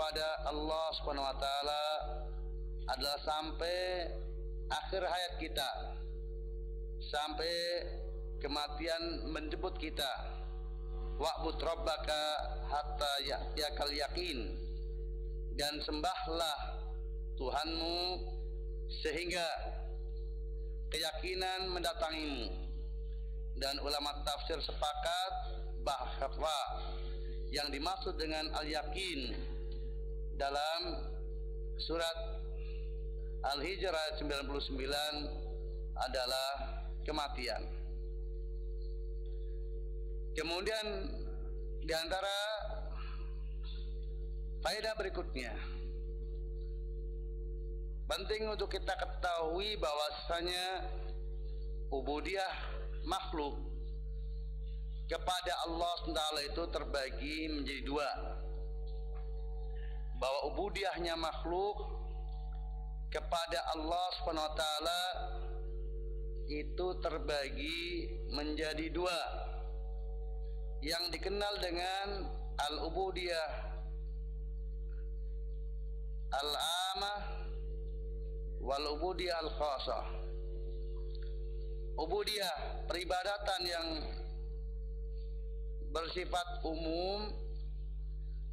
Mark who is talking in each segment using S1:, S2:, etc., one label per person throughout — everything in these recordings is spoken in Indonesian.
S1: kepada Allah Subhanahu wa taala adalah sampai akhir hayat kita, sampai kematian menjemput kita. Wa'bud rabbaka hatta ya'tiyakal yaqin, dan sembahlah Tuhanmu sehingga keyakinan mendatangimu. Dan ulama tafsir sepakat bahwa yang dimaksud dengan al-yaqin dalam surat Al-Hijr ayat 99 adalah kematian. Kemudian di antara faedah berikutnya, penting untuk kita ketahui bahwasanya ubudiyah makhluk kepada Allah SWT itu terbagi menjadi dua. Bahwa ubudiyahnya makhluk kepada Allah SWT itu terbagi menjadi dua, yang dikenal dengan al-ubudiyah al-amah wal ubudiyah al-khasah. Ubudiyah peribadatan yang bersifat umum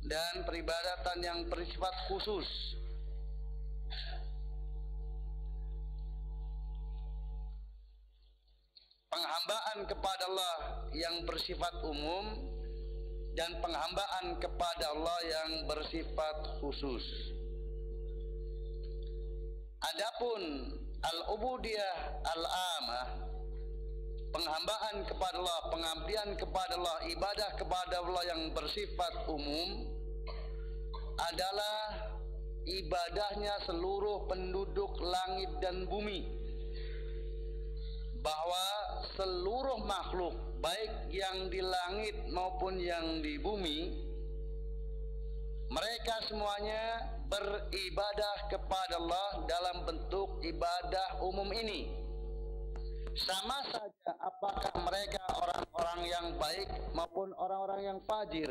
S1: dan peribadatan yang bersifat khusus. Penghambaan kepada Allah yang bersifat umum dan penghambaan kepada Allah yang bersifat khusus. Adapun al-ubudiyah al-amah, penghambaan kepada Allah, pengabdian kepada Allah, ibadah kepada Allah yang bersifat umum adalah ibadahnya seluruh penduduk langit dan bumi. Bahwa seluruh makhluk, baik yang di langit maupun yang di bumi, mereka semuanya beribadah kepada Allah dalam bentuk ibadah umum ini. Sama saja apakah mereka orang-orang yang baik maupun orang-orang yang fajir.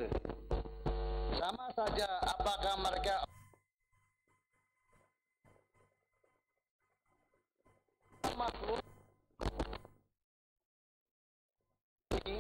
S1: Sama saja apakah mereka makhluk ini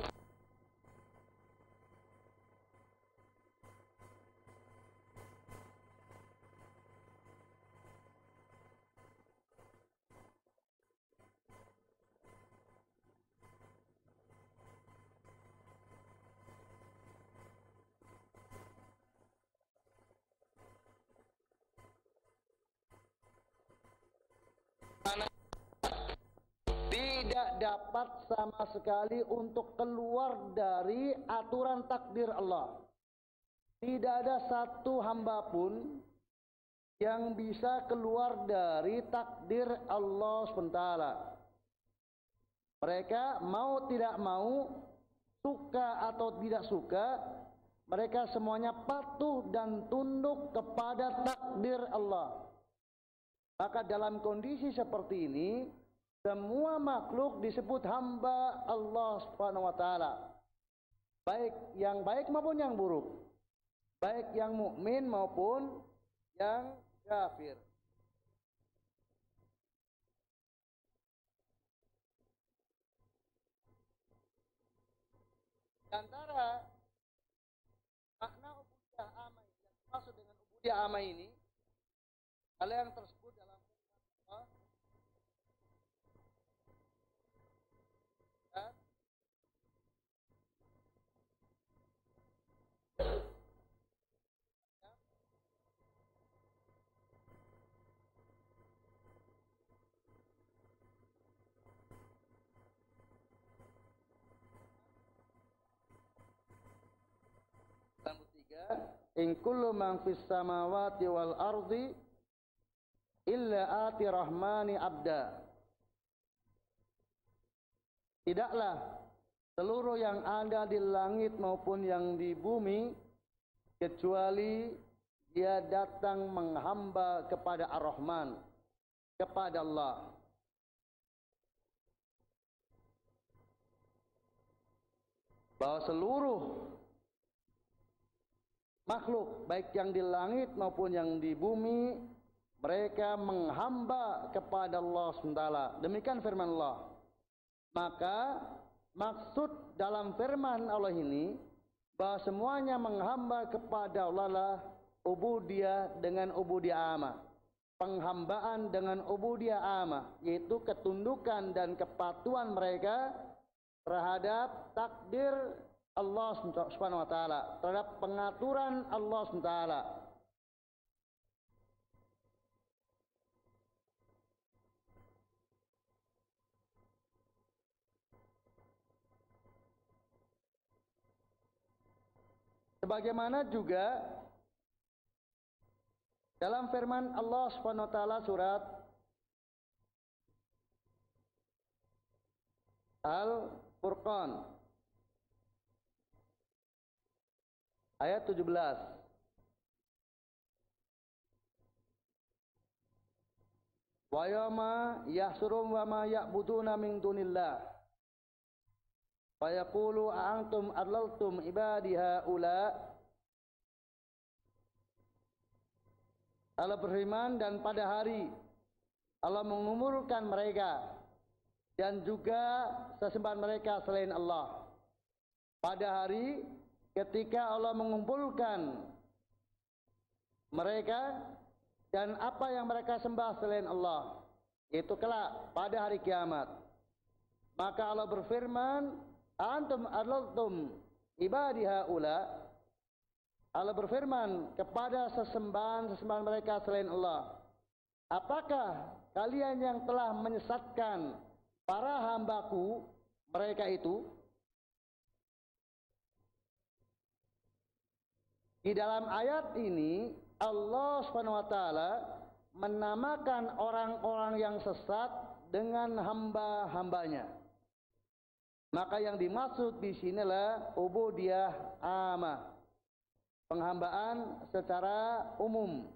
S1: tidak dapat sama sekali untuk keluar dari aturan takdir Allah. Tidak ada satu hamba pun yang bisa keluar dari takdir Allah SWT. Mereka mau tidak mau, suka atau tidak suka, mereka semuanya patuh dan tunduk kepada takdir Allah. Maka dalam kondisi seperti ini, semua makhluk disebut hamba Allah Subhanahu wa taala. Baik yang baik maupun yang buruk. Baik yang mukmin maupun yang kafir. Di antara makna ubudiyah amah yang dimaksud dengan ubudiyah amah ini, hal yang tersebut dalam Allah dan in kullu man fis samawati wal ardi illa ati rahmani abda. Tidaklah seluruh yang ada di langit maupun yang di bumi kecuali dia datang menghamba kepada Ar-Rahman, kepada Allah. Bahwa seluruh makhluk baik yang di langit maupun yang di bumi, mereka menghamba kepada Allah SWT. Demikian firman Allah. Maka maksud dalam firman Allah ini bahwa semuanya menghamba kepada Allah lah ubudiyah dengan ubudiyah amah. Penghambaan dengan ubudiyah amah, yaitu ketundukan dan kepatuhan mereka terhadap takdir Allah Subhanahu wa taala, terhadap pengaturan Allah Subhanahu wa taala. Sebagaimana juga dalam firman Allah Subhanahu wa taala surat Al-Furqan ayat 17. Wa yawma yahsurum wa ma ya'buduna min dunillah fa yaqulu a antum adlaltum ibadi haula. Allah berfirman, dan pada hari Allah mengumumkan mereka dan juga sesembahan mereka selain Allah. Pada hari ketika Allah mengumpulkan mereka dan apa yang mereka sembah selain Allah, itu kelak pada hari kiamat. Maka Allah berfirman, antum adlaltum ibadi haula. Allah berfirman kepada sesembahan mereka selain Allah, apakah kalian yang telah menyesatkan para hambaku mereka itu? Di dalam ayat ini Allah Subhanahu wa taala menamakan orang-orang yang sesat dengan hamba-hambanya. Maka yang dimaksud di sinilah ubudiyah amah, penghambaan secara umum.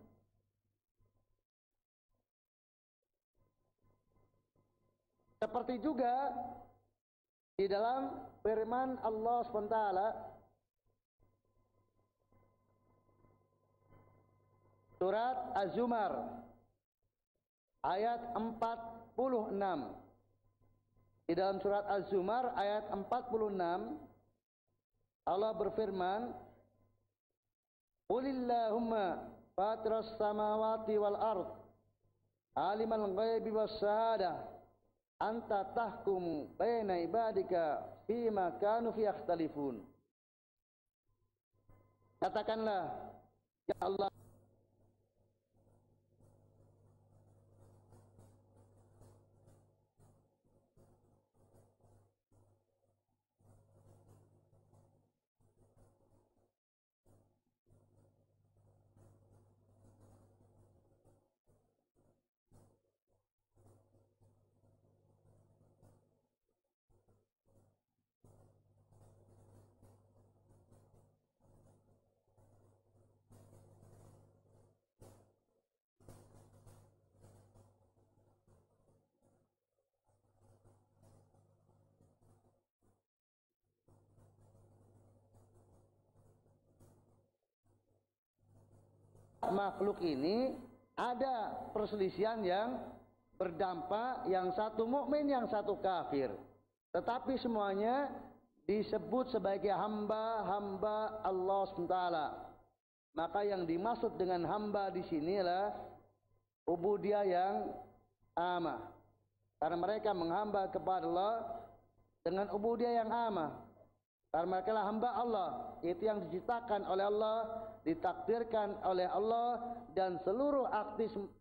S1: Seperti juga di dalam firman Allah SWT surat Az-Zumar ayat 46. Di dalam surat Az-Zumar ayat 46 Allah berfirman, Qulillahumma fatiras samawati wal ard alimal ghaibi was syahadah anta tahkum baina ibadika fima kanu fi yakhtalifun. Katakanlah, ya Allah, makhluk ini ada perselisihan yang berdampak, yang satu mukmin, yang satu kafir, tetapi semuanya disebut sebagai hamba-hamba Allah SWT. Maka yang dimaksud dengan hamba di sini adalah ubudiyah yang amah, karena mereka menghamba kepada Allah dengan ubudiyah yang amah. Karena mereka lah hamba Allah, itu yang diciptakan oleh Allah, ditakdirkan oleh Allah, dan seluruh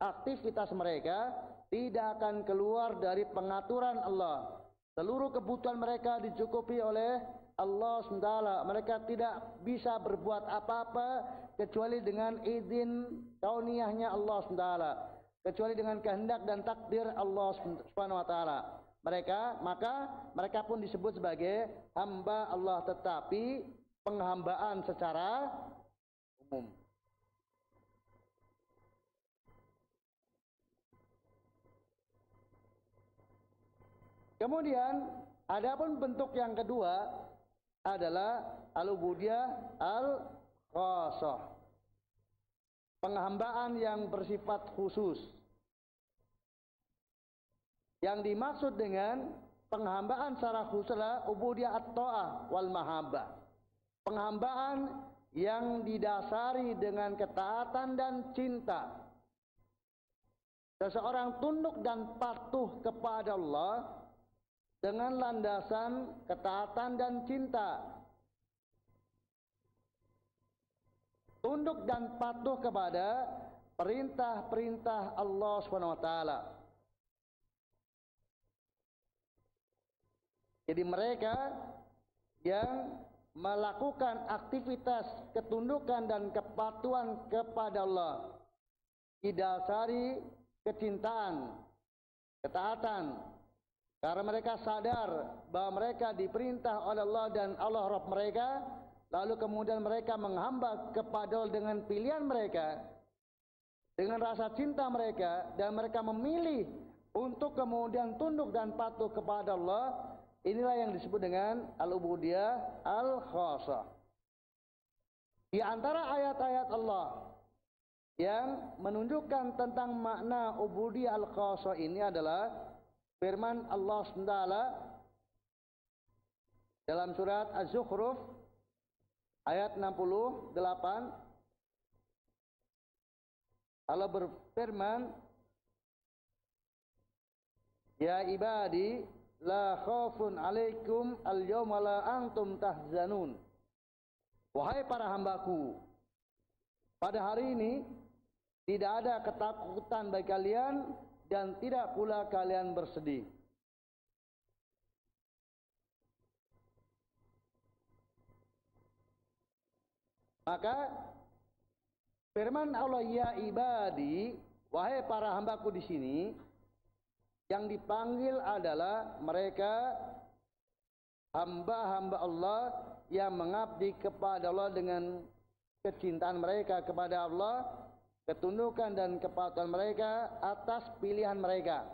S1: aktivitas mereka tidak akan keluar dari pengaturan Allah. Seluruh kebutuhan mereka dicukupi oleh Allah SWT. Mereka tidak bisa berbuat apa-apa kecuali dengan izin kauniyahnya Allah SWT, kecuali dengan kehendak dan takdir Allah SWT. Maka mereka pun disebut sebagai hamba Allah, tetapi penghambaan secara umum. Kemudian adapun bentuk yang kedua adalah al-ubudiyah khassah. Penghambaan yang bersifat khusus. Yang dimaksud dengan penghambaan secara khusus adalah ubudiyah at-ta'ah wal mahabbah. Penghambaan yang didasari dengan ketaatan dan cinta. Seseorang tunduk dan patuh kepada Allah dengan landasan ketaatan dan cinta. Tunduk dan patuh kepada perintah-perintah Allah SWT. Jadi mereka yang melakukan aktivitas ketundukan dan kepatuhan kepada Allah didasari kecintaan, ketaatan, karena mereka sadar bahwa mereka diperintah oleh Allah dan Allah Rabb mereka, lalu kemudian mereka menghamba kepada Allah dengan pilihan mereka, dengan rasa cinta mereka, dan mereka memilih untuk kemudian tunduk dan patuh kepada Allah. Inilah yang disebut dengan al-ubudiyah al-khassah. Di antara ayat-ayat Allah yang menunjukkan tentang makna ubudiyah al-khassah ini adalah firman Allah SWT dalam surat Az-Zukhruf ayat 68. Allah berfirman, ya ibadi la khaufun alaikum al-yawma la antum tahzanun. Wahai para hambaku, pada hari ini tidak ada ketakutan bagi kalian dan tidak pula kalian bersedih. Maka firman Allah ya ibadi, wahai para hambaku di sini, yang dipanggil adalah mereka hamba-hamba Allah yang mengabdi kepada Allah dengan kecintaan mereka kepada Allah, ketundukan dan kepatuhan mereka atas pilihan mereka.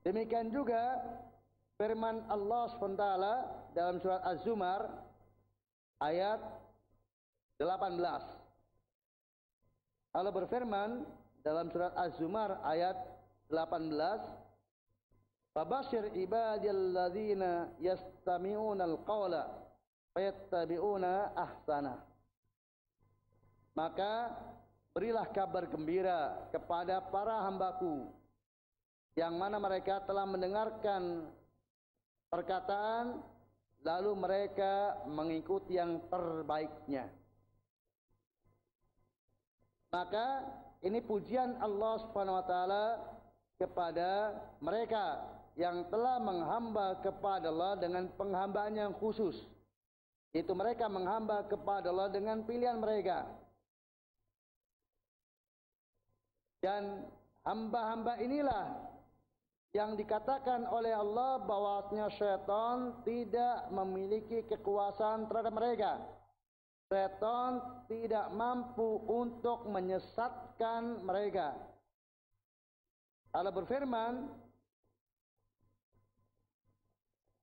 S1: Demikian juga firman Allah SWT dalam surat Az-Zumar ayat 18. Allah berfirman dalam surat Az-Zumar ayat 18, Fabashir ibadiyalladzina yastami'una al-qawla fayattabi'una ahsana. Maka berilah kabar gembira kepada para hambaku yang mana mereka telah mendengarkan perkataan lalu mereka mengikuti yang terbaiknya. Maka ini pujian Allah Subhanahu wa taala kepada mereka yang telah menghamba kepada Allah dengan penghambaan yang khusus. Itu mereka menghamba kepada Allah dengan pilihan mereka. Dan hamba-hamba inilah yang dikatakan oleh Allah bahwasanya syaitan tidak memiliki kekuasaan terhadap mereka. Syaitan tidak mampu untuk menyesatkan mereka. Allah berfirman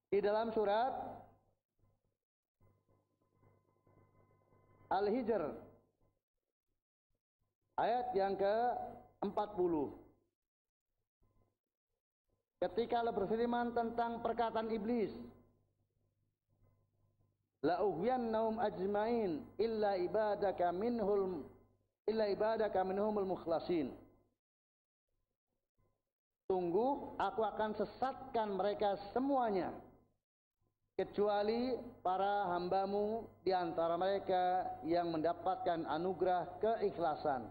S1: di dalam surat Al-Hijr ayat yang ke-40. Ketika Allah berfirman tentang perkataan iblis, la ughwiyannahum ajmain illa ibadaka minhumul mukhlasin. Sungguh aku akan sesatkan mereka semuanya kecuali para hambamu di antara mereka yang mendapatkan anugerah keikhlasan.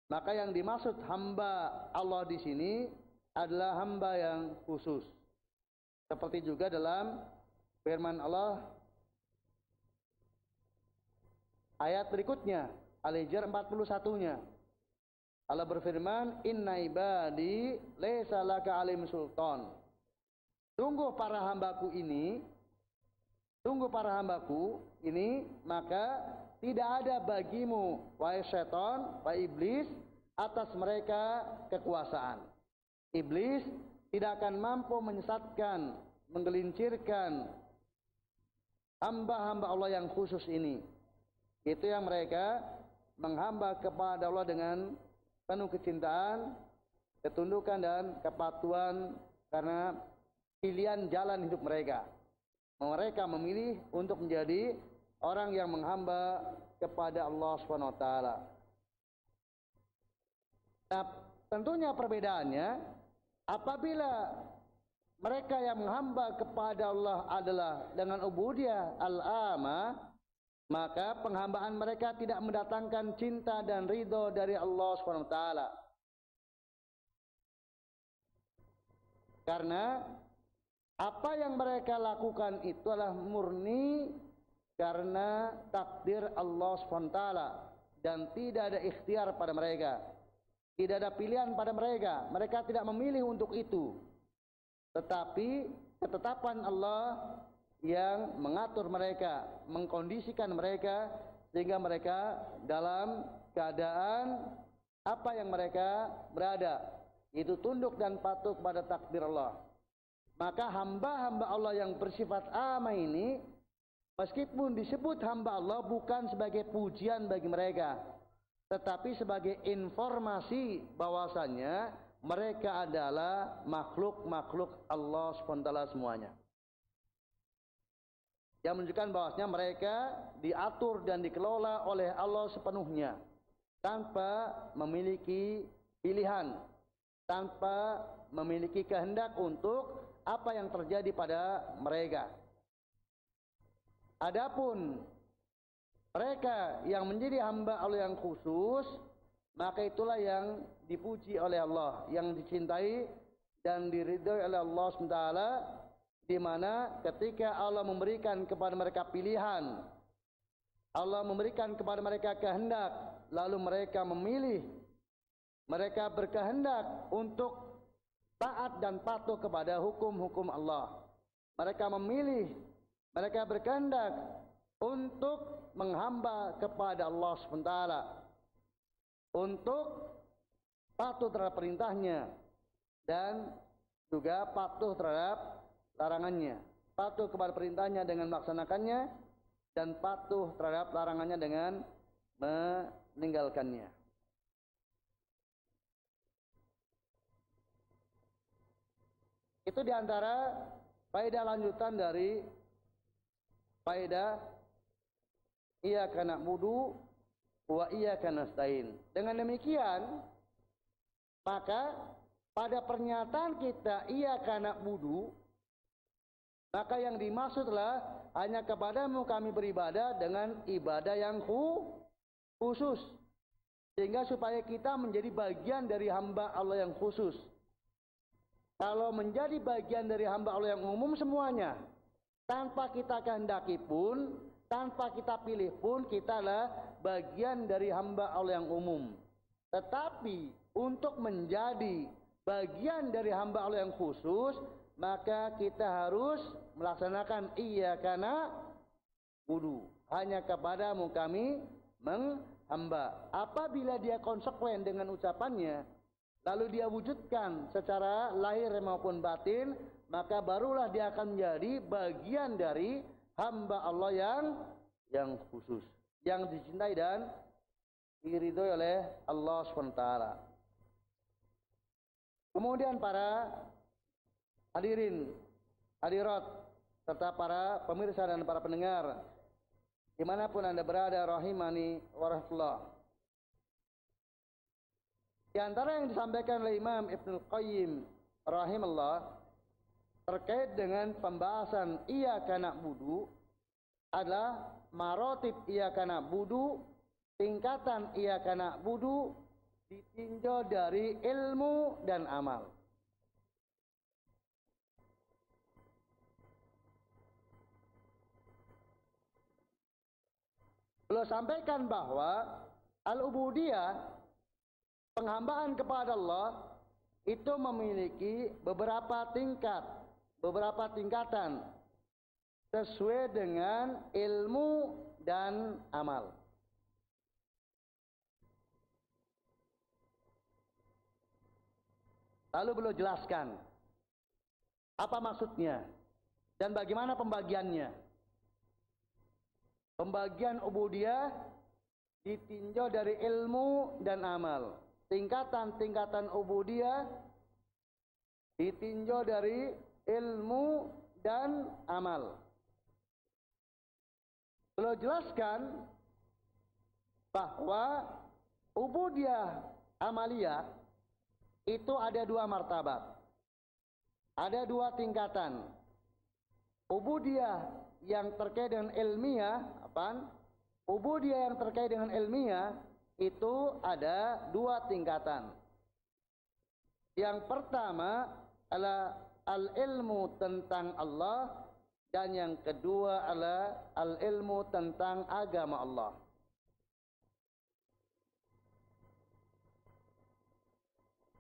S1: Maka yang dimaksud hamba Allah di sini adalah hamba yang khusus. Seperti juga dalam firman Allah ayat berikutnya, Al-Hijr 41-nya. Allah berfirman, "Inna ibadi laisa laka alim sultan." Sungguh para hambaku ini, maka tidak ada bagimu, wahai syaitan, wahai iblis, atas mereka kekuasaan. Iblis tidak akan mampu menyesatkan, menggelincirkan hamba-hamba Allah yang khusus ini. Itu yang mereka menghamba kepada Allah dengan penuh kecintaan, ketundukan dan kepatuhan karena pilihan jalan hidup mereka. Mereka memilih untuk menjadi orang yang menghamba kepada Allah Subhanahu wa taala. Nah, tentunya perbedaannya apabila mereka yang menghamba kepada Allah adalah dengan ubudiyah al-amah, maka penghambaan mereka tidak mendatangkan cinta dan ridho dari Allah Subhanahu wa taala. Karena apa yang mereka lakukan itu adalah murni karena takdir Allah SWT dan tidak ada ikhtiar pada mereka, tidak ada pilihan pada mereka. Mereka tidak memilih untuk itu, tetapi ketetapan Allah yang mengatur mereka, mengkondisikan mereka sehingga mereka dalam keadaan apa yang mereka berada itu tunduk dan patuh pada takdir Allah. Maka hamba-hamba Allah yang bersifat amah ini, meskipun disebut hamba Allah bukan sebagai pujian bagi mereka, tetapi sebagai informasi bahwasannya mereka adalah makhluk-makhluk Allah SWT semuanya. Yang menunjukkan bahwasanya mereka diatur dan dikelola oleh Allah sepenuhnya, tanpa memiliki pilihan, tanpa memiliki kehendak untuk apa yang terjadi pada mereka. Adapun mereka yang menjadi hamba Allah yang khusus, maka itulah yang dipuji oleh Allah, yang dicintai dan diridhoi oleh Allah SWT, di mana ketika Allah memberikan kepada mereka pilihan, Allah memberikan kepada mereka kehendak, lalu mereka memilih, mereka berkehendak untuk taat dan patuh kepada hukum-hukum Allah. Mereka memilih, mereka berkehendak untuk menghamba kepada Allah SWT, untuk patuh terhadap perintahnya dan juga patuh terhadap larangannya. Patuh kepada perintahnya dengan melaksanakannya dan patuh terhadap larangannya dengan meninggalkannya. Itu diantara faedah lanjutan dari faedah iyyaka na'budu wa iyyaka nasta'in. Dengan demikian, maka pada pernyataan kita iyyaka na'budu, maka yang dimaksud adalah hanya kepadamu kami beribadah dengan ibadah yang khusus, sehingga supaya kita menjadi bagian dari hamba Allah yang khusus. Kalau menjadi bagian dari hamba Allah yang umum semuanya, tanpa kita kehendaki pun, tanpa kita pilih pun, kita adalah bagian dari hamba Allah yang umum. Tetapi untuk menjadi bagian dari hamba Allah yang khusus, maka kita harus melaksanakan iyyaka na'budu, hanya kepadamu kami menghamba. Apabila dia konsekuen dengan ucapannya, lalu dia wujudkan secara lahir maupun batin, maka barulah dia akan menjadi bagian dari hamba Allah yang khusus, yang dicintai dan diridhoi oleh Allah SWT. Kemudian para hadirin, hadirat, serta para pemirsa dan para pendengar, dimanapun Anda berada, rahimani wa rahmatullah. Di antara yang disampaikan oleh Imam Ibnul Qayyim rahimahullah terkait dengan pembahasan iyyaka na'budu adalah marotib iyyaka na'budu, tingkatan iyyaka na'budu ditinjau dari ilmu dan amal. Beliau sampaikan bahwa al-ubudiyah, penghambaan kepada Allah, itu memiliki beberapa tingkatan sesuai dengan ilmu dan amal. Lalu beliau jelaskan apa maksudnya dan bagaimana pembagiannya. Pembagian ubudiyah ditinjau dari ilmu dan amal. Tingkatan-tingkatan ubudiyah ditinjau dari ilmu dan amal. Beliau jelaskan bahwa ubudiyah amaliyah itu ada dua martabat. Ada dua tingkatan. Ubudiyah yang terkait dengan ilmiah, ubudiyah yang terkait dengan ilmiah itu ada dua tingkatan. Yang pertama adalah al-ilmu tentang Allah, dan yang kedua adalah al-ilmu tentang agama Allah.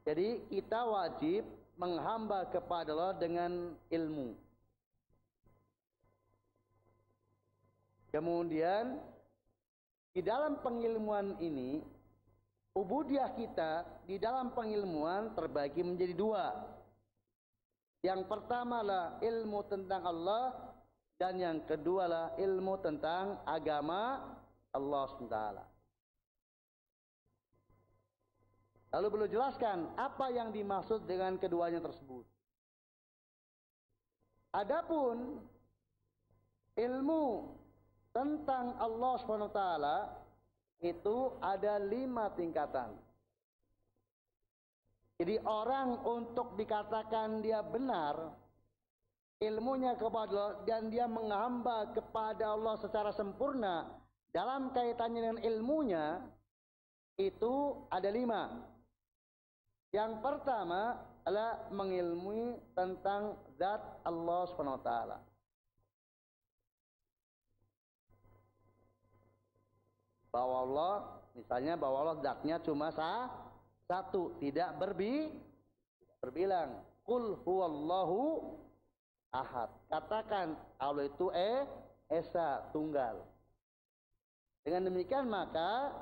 S1: Jadi kita wajib menghamba kepada Allah dengan ilmu. Kemudian di dalam pengilmuan ini, ubudiyah kita di dalam pengilmuan terbagi menjadi dua. Yang pertama adalah ilmu tentang Allah, dan yang kedua adalah ilmu tentang agama Allah SWT. Lalu beliau jelaskan apa yang dimaksud dengan keduanya tersebut. Adapun ilmu tentang Allah SWT itu ada 5 tingkatan. Jadi orang untuk dikatakan dia benar ilmunya kepada Allah dan dia menghamba kepada Allah secara sempurna dalam kaitannya dengan ilmunya, itu ada 5. Yang pertama adalah mengilmui tentang zat Allah SWT. Bahwa Allah, misalnya bahwa Allah zatnya cuma satu, tidak berbilang. Qul huwallahu ahad. Katakan Allah itu esa, tunggal. Dengan demikian maka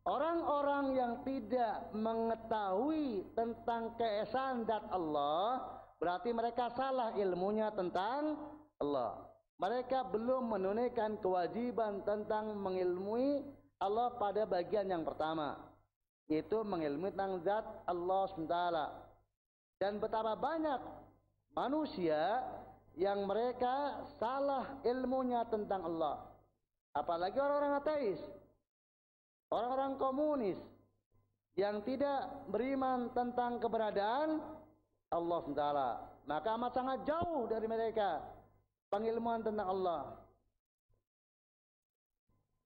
S1: orang-orang yang tidak mengetahui tentang keesaan zat Allah, berarti mereka salah ilmunya tentang Allah. Mereka belum menunaikan kewajiban tentang mengilmui Allah pada bagian yang pertama, yaitu mengilmui tentang zat Allah SWT. Dan betapa banyak manusia yang mereka salah ilmunya tentang Allah. Apalagi orang-orang ateis, orang-orang komunis yang tidak beriman tentang keberadaan Allah SWT. Maka amat sangat jauh dari mereka pengilmuan tentang Allah.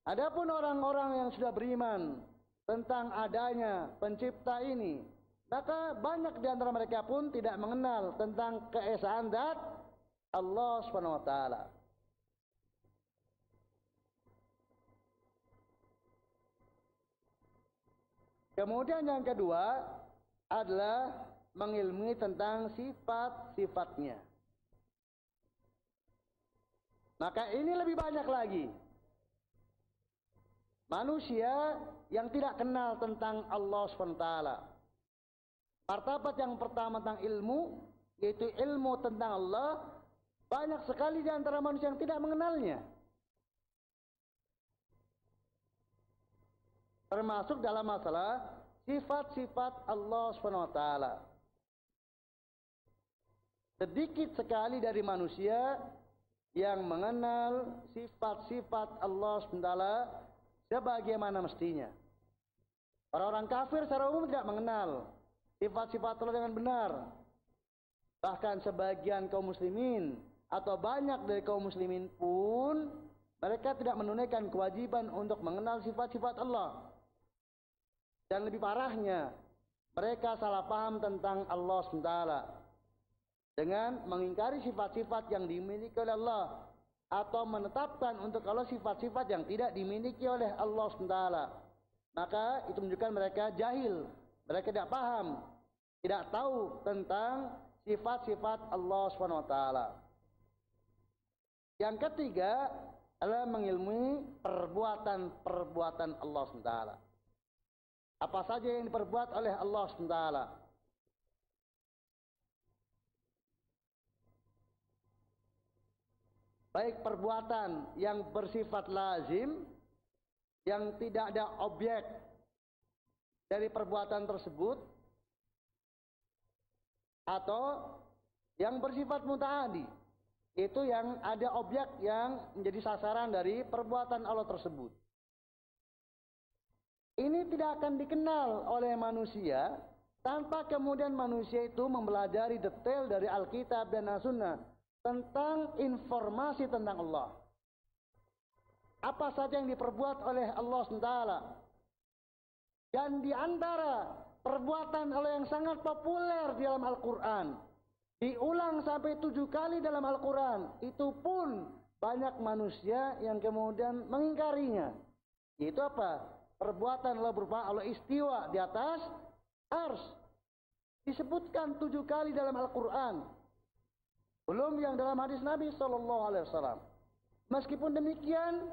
S1: Adapun orang-orang yang sudah beriman tentang adanya pencipta ini, maka banyak di antara mereka pun tidak mengenal tentang keesaan zat Allah SWT. Kemudian yang kedua adalah mengilmui tentang sifat-sifatnya. Maka ini lebih banyak lagi manusia yang tidak kenal tentang Allah SWT. Martabat yang pertama tentang ilmu, yaitu ilmu tentang Allah, banyak sekali di antara manusia yang tidak mengenalnya. Termasuk dalam masalah sifat-sifat Allah SWT. Sedikit sekali dari manusia yang mengenal sifat-sifat Allah SWT sebagaimana mestinya. Orang-orang kafir secara umum tidak mengenal sifat-sifat Allah dengan benar. Bahkan sebagian kaum muslimin atau banyak dari kaum muslimin pun mereka tidak menunaikan kewajiban untuk mengenal sifat-sifat Allah. Dan lebih parahnya, mereka salah paham tentang Allah SWT dengan mengingkari sifat-sifat yang dimiliki oleh Allah, atau menetapkan untuk Allah sifat-sifat yang tidak dimiliki oleh Allah SWT. Maka itu menunjukkan mereka jahil, mereka tidak paham, tidak tahu tentang sifat-sifat Allah SWT. Yang ketiga adalah mengilmui perbuatan-perbuatan Allah SWT. Apa saja yang diperbuat oleh Allah SWT. baik perbuatan yang bersifat lazim, yang tidak ada objek dari perbuatan tersebut, atau yang bersifat mutaadi, itu yang ada objek yang menjadi sasaran dari perbuatan Allah tersebut. Ini tidak akan dikenal oleh manusia tanpa kemudian manusia itu mempelajari detail dari Alkitab dan As-Sunnah tentang informasi tentang Allah. Apa saja yang diperbuat oleh Allah SWT. Dan di antara perbuatan Allah yang sangat populer di dalam Al-Quran, diulang sampai 7 kali dalam Al-Quran, itu pun banyak manusia yang kemudian mengingkarinya. Yaitu apa? Perbuatan Allah berupa Allah istiwa di atas ars. Disebutkan 7 kali dalam Al-Quran. Belum yang dalam hadis Nabi SAW. Meskipun demikian,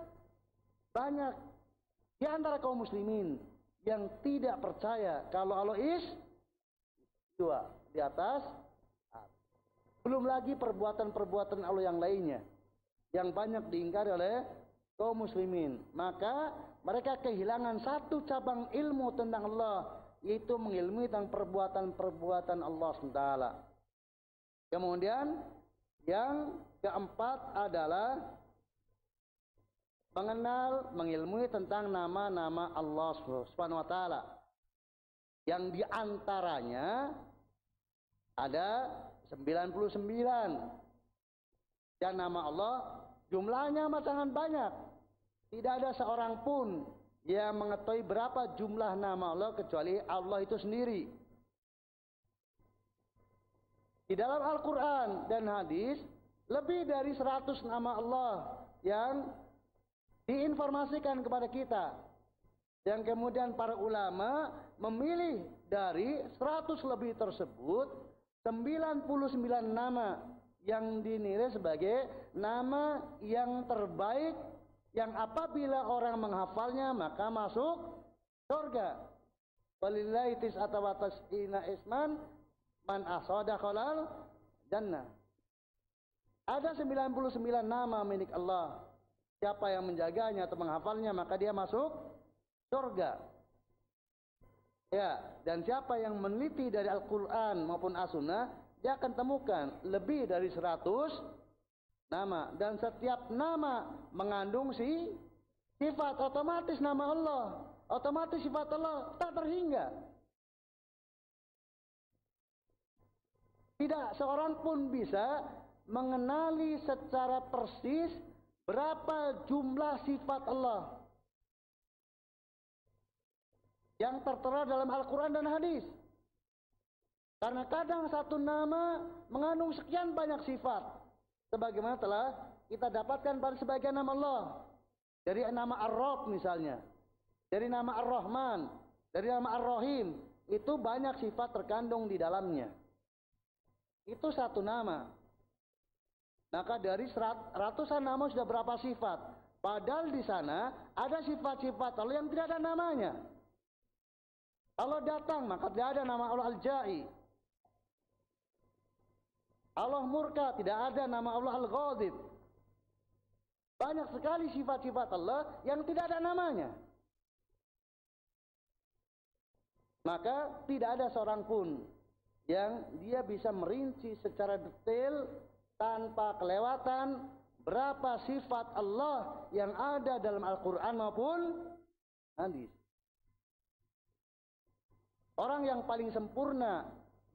S1: banyak di antara kaum muslimin yang tidak percaya kalau Allah istiwa di atas ars. Belum lagi perbuatan-perbuatan Allah yang lainnya yang banyak diingkari oleh kaum muslimin. Maka mereka kehilangan satu cabang ilmu tentang Allah, yaitu mengilmui tentang perbuatan-perbuatan Allah SWT. Kemudian yang keempat adalah mengilmui tentang nama-nama Allah SWT, yang diantaranya ada 99. Dan nama Allah jumlahnya sangat banyak. Tidak ada seorang pun yang mengetahui berapa jumlah nama Allah kecuali Allah itu sendiri. Di dalam Al-Quran dan hadis, lebih dari 100 nama Allah yang diinformasikan kepada kita. Yang kemudian para ulama memilih dari 100 lebih tersebut, 99 nama yang dinilai sebagai nama yang terbaik, yang apabila orang menghafalnya maka masuk surga. Walillahi tis'ata wa tis'ina isman man ahsada khalal jannah. Ada 99 nama milik Allah. Siapa yang menjaganya atau menghafalnya maka dia masuk surga. Ya, dan siapa yang meneliti dari Al-Quran maupun As-Sunnah, dia akan temukan lebih dari 100 nama, dan setiap nama mengandung sifat. Otomatis nama Allah, otomatis sifat Allah tak terhingga. Tidak seorang pun bisa mengenali secara persis berapa jumlah sifat Allah yang tertera dalam Al-Quran dan hadis. Karena kadang satu nama mengandung sekian banyak sifat. Sebagaimana telah kita dapatkan pada sebagian nama Allah. Dari nama Ar-Rabb misalnya. Dari nama Ar-Rahman. Dari nama Ar-Rahim. Itu banyak sifat terkandung di dalamnya. Itu satu nama. Maka dari ratusan nama sudah berapa sifat. Padahal di sana ada sifat-sifat Allah yang tidak ada namanya. Allah datang maka tidak ada nama Allah Al-Ja'i. Allah murka, tidak ada nama Allah Al-Ghadib. Banyak sekali sifat-sifat Allah yang tidak ada namanya. Maka tidak ada seorang pun yang dia bisa merinci secara detail tanpa kelewatan berapa sifat Allah yang ada dalam Al-Quran maupun hadis. Orang yang paling sempurna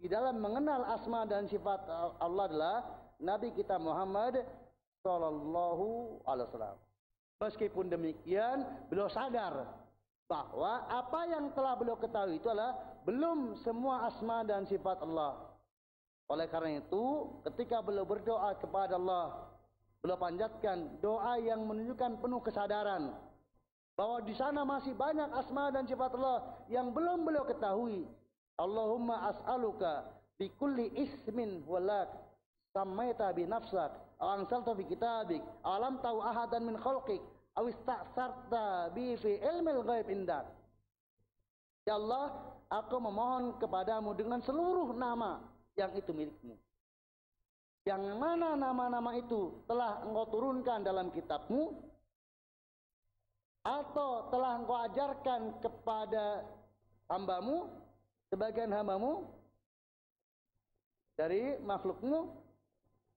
S1: di dalam mengenal asma dan sifat Allah adalah Nabi kita Muhammad Sallallahu Alaihi Wasallam. Meskipun demikian, beliau sadar bahwa apa yang telah beliau ketahui itu adalah belum semua asma dan sifat Allah. Oleh karena itu, ketika beliau berdoa kepada Allah, beliau panjatkan doa yang menunjukkan penuh kesadaran bahwa di sana masih banyak asma dan sifat Allah yang belum beliau ketahui. Allahumma as'aluka bi kulli ismin walak sammaita bi nafsak aw anzalta fi kitabik aw lam ta'u ahadan min khalqik aw ista'sarta bi fi ilmil ghaib indak. Ya Allah, aku memohon kepadamu dengan seluruh nama yang itu milikmu. yang mana nama-nama itu telah engkau turunkan dalam kitabmu, atau telah engkau ajarkan kepada hambamu, sebagian hambamu dari makhlukmu,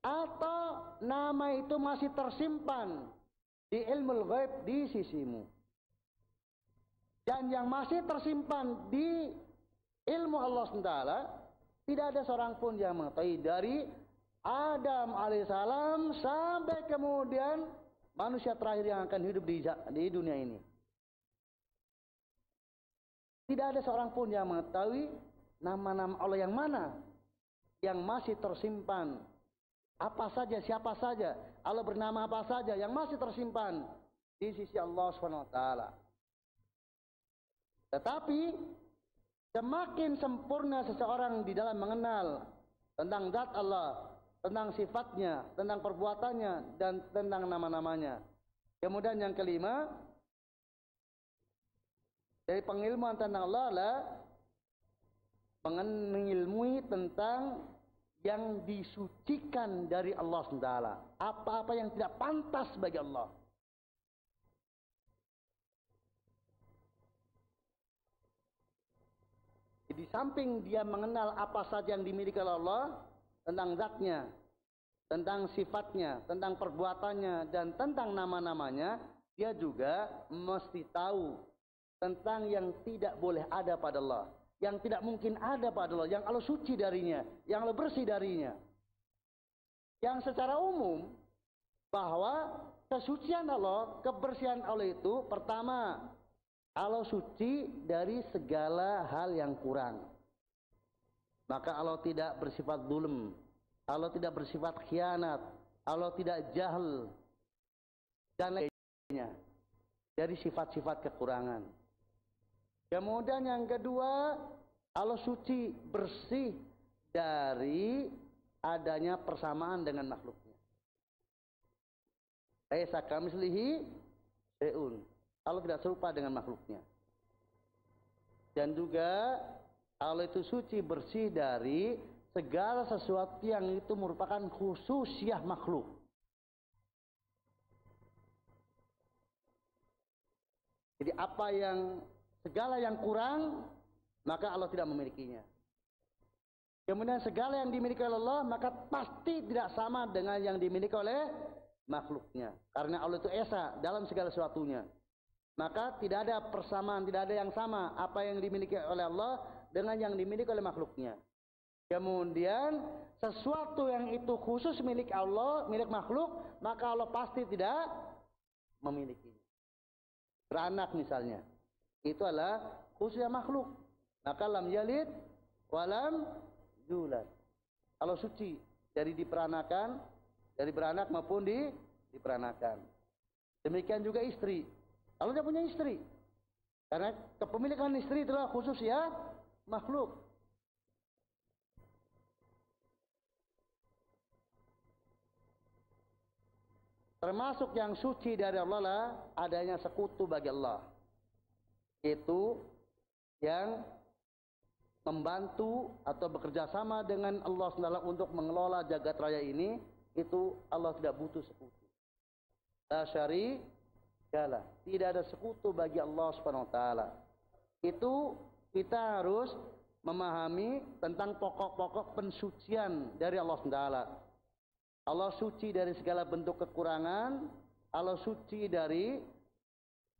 S1: atau nama itu masih tersimpan di ilmu ghaib di sisimu. Dan yang masih tersimpan di ilmu Allah SWT, tidak ada seorang pun yang mengetahui dari Adam alaihissalam sampai kemudian manusia terakhir yang akan hidup di dunia ini. Tidak ada seorang pun yang mengetahui nama-nama Allah yang mana yang masih tersimpan. Apa saja, siapa saja, Allah bernama apa saja yang masih tersimpan di sisi Allah SWT. Tetapi semakin sempurna seseorang di dalam mengenal tentang zat Allah, tentang sifatnya, tentang perbuatannya, dan tentang nama-namanya. Kemudian yang kelima, dari pengilmuan tentang Allah adalah mengilmui tentang yang disucikan dari Allah SWT. Apa-apa yang tidak pantas bagi Allah. Di samping dia mengenal apa saja yang dimiliki oleh Allah, tentang zatnya, tentang sifatnya, tentang perbuatannya, dan tentang nama-namanya, dia juga mesti tahu tentang yang tidak boleh ada pada Allah, yang tidak mungkin ada pada Allah, yang Allah suci darinya, yang Allah bersih darinya. Yang secara umum, bahwa kesucian Allah, kebersihan Allah itu, pertama, Allah suci dari segala hal yang kurang. Maka Allah tidak bersifat zulm, Allah tidak bersifat khianat, Allah tidak jahil, dan lainnya dari sifat-sifat kekurangan. Kemudian yang kedua, Allah suci, bersih dari adanya persamaan dengan makhluknya. Laisa kamitslihi syai'un. Allah tidak serupa dengan makhluknya. Dan juga Allah itu suci, bersih dari segala sesuatu yang itu merupakan khususiyah makhluk. Jadi segala yang kurang, maka Allah tidak memilikinya. Kemudian segala yang dimiliki oleh Allah, maka pasti tidak sama dengan yang dimiliki oleh makhluknya. Karena Allah itu esa dalam segala sesuatunya. Maka tidak ada persamaan, tidak ada yang sama apa yang dimiliki oleh Allah dengan yang dimiliki oleh makhluknya. Kemudian sesuatu yang itu khusus milik Allah, milik makhluk, maka Allah pasti tidak memilikinya. Beranak misalnya, itu adalah khususnya makhluk. Maka lam yalid walam yulad. Allah suci dari diperanakan, dari beranak maupun diperanakan. Demikian juga istri. Allah tidak punya istri. Karena kepemilikan istri itulah khusus ya makhluk. Termasuk yang suci dari Allah lah adanya sekutu bagi Allah. Itu yang membantu atau bekerja sama dengan Allah SWT untuk mengelola jagat raya ini, itu Allah tidak butuh sekutu. La syarika lah, tidak ada sekutu bagi Allah SWT. Itu kita harus memahami tentang pokok-pokok pensucian dari Allah SWT. Allah suci dari segala bentuk kekurangan, Allah suci dari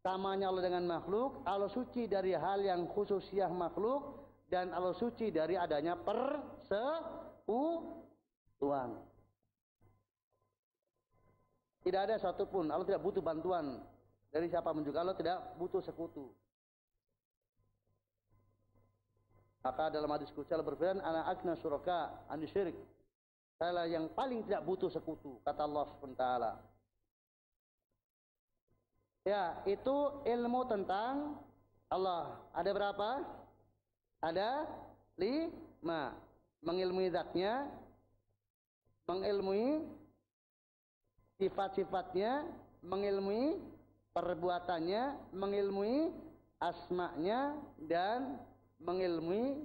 S1: samanya Allah dengan makhluk, Allah suci dari hal yang khususiyah makhluk, dan Allah suci dari adanya persekutuan. Tidak ada satupun, Allah tidak butuh bantuan dari siapa pun juga, Allah tidak butuh sekutu. Maka dalam hadis qudsi Allah berfirman, ana aghna syuraka an syirik. Saya yang paling tidak butuh sekutu, kata Allah SWT. Ya, itu ilmu tentang Allah. Ada berapa? Ada 5. Mengilmui zatnya, mengilmui sifat-sifatnya, mengilmui perbuatannya, mengilmui asma'nya, dan mengilmui